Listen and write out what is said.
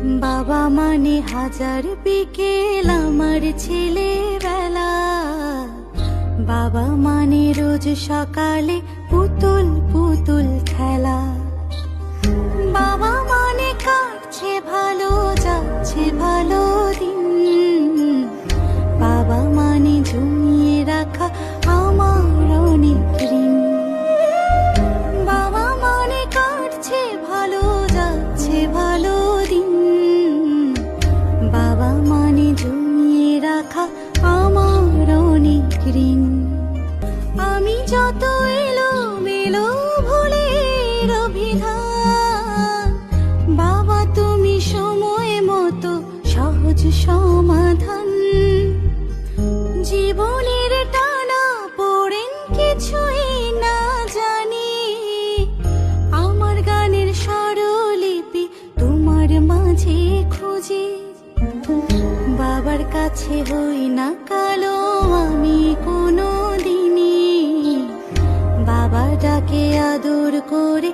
বাবা মানে হাজার বিকেল আমার ছেলেবেলা, বাবা মানে রোজ সকালে পুতুল পুতুল খেলা, বাবা মানে কাটছে ভালো যাচ্ছে ভালো দিন, বাবা মানে জমিয়ে রাখা আমার অনেক ঋণ, বাবা মানে কাটছে ভালো যাচ্ছে ভালো দিন, বাবা মানে জমিয়ে রাখা আমার অনেক ঋণ। আমি যত এলো মেলো ভুলের অভিধান, বাবা তুমি সময় মতো সহজ সমাধান। জীবনের টানা পড়েন কিছুই না জানি, আমার গানের স্বরলিপি তোমার মাঝে খুঁজি। বাবার কাছে হই না কালো আমি কোনো দিনই, বাবা ডাকে আদর করে